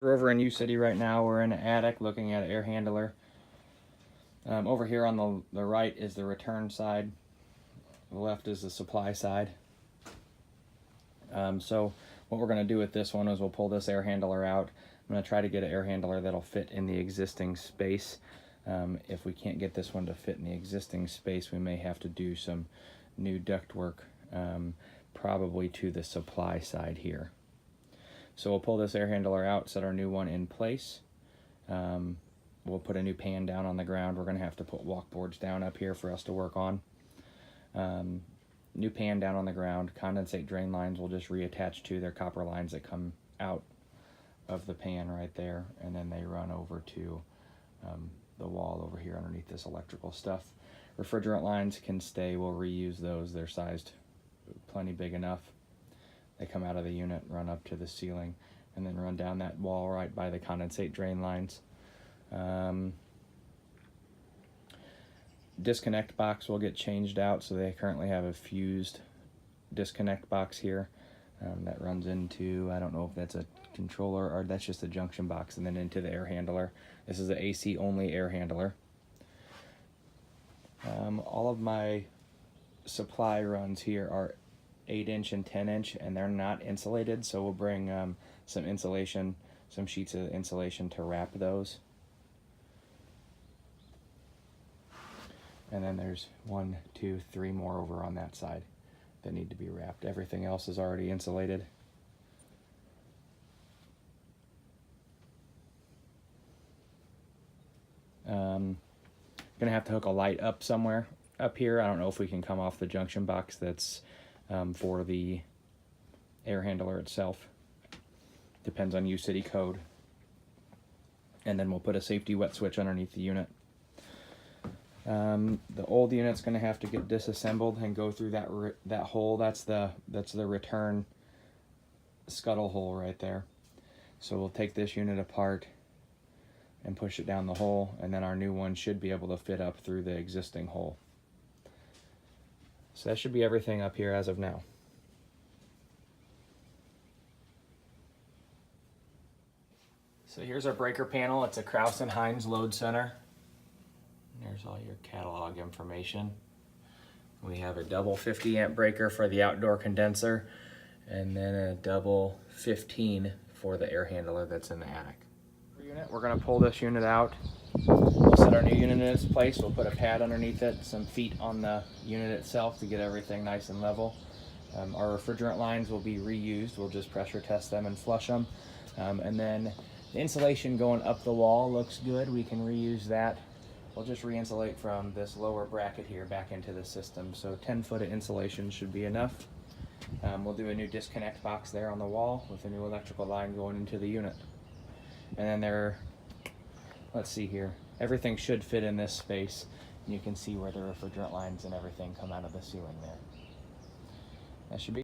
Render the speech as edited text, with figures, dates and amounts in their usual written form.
We're over in U-City right now. We're in an attic looking at an air handler. Over here on the right is the return side. The left is the supply side. So what we're going to do with this one is we'll pull this air handler out. I'm going to try to get an air handler that'll fit in the existing space. If we can't get this one to fit in the existing space, we may have to do some new ductwork, probably to the supply side here. So we'll pull this air handler out, set our new one in place. We'll put a new pan down on the ground. We're going to have to put walkboards down up here for us to work on. New pan down on the ground. Condensate drain lines will just reattach to their copper lines that come out of the pan right there, and then they run over to the wall over here underneath this electrical stuff. Refrigerant lines can stay. We'll reuse those. They're sized plenty big enough. They come out of the unit, run up to the ceiling, and then run down that wall right by the condensate drain lines. Disconnect box will get changed out, so they currently have a fused disconnect box here that runs into, I don't know if that's a controller or that's just a junction box, and then into the air handler. This is an AC only air handler. All of my supply runs here are 8-inch and 10-inch, and they're not insulated, so we'll bring some insulation, some sheets of insulation to wrap those. And then there's 1, 2, 3 more over on that side that need to be wrapped. Everything else is already insulated. Gonna have to hook a light up somewhere up here. I don't know if we can come off the junction box that's for the air handler itself. Depends on U-City code. And then we'll put a safety wet switch underneath the unit. The old unit's going to have to get disassembled and go through that hole. That's the return scuttle hole right there. So we'll take this unit apart and push it down the hole, and then our new one should be able to fit up through the existing hole. So that should be everything up here as of now. So here's our breaker panel. It's a Kraus & Heinz load center. There's all your catalog information. We have a double 50 amp breaker for the outdoor condenser, and then a double 15 for the air handler that's in the attic. We're going to pull this unit out. We'll set our new unit in its place. We'll put a pad underneath it, some feet on the unit itself to get everything nice and level. Our refrigerant lines will be reused. We'll just pressure test them and flush them. And then the insulation going up the wall looks good. We can reuse that. We'll just re-insulate from this lower bracket here back into the system. So 10 foot of insulation should be enough. We'll do a new disconnect box there on the wall with a new electrical line going into the unit. And then let's see here, everything should fit in this space. You can see where the refrigerant lines and everything come out of the ceiling there. That should be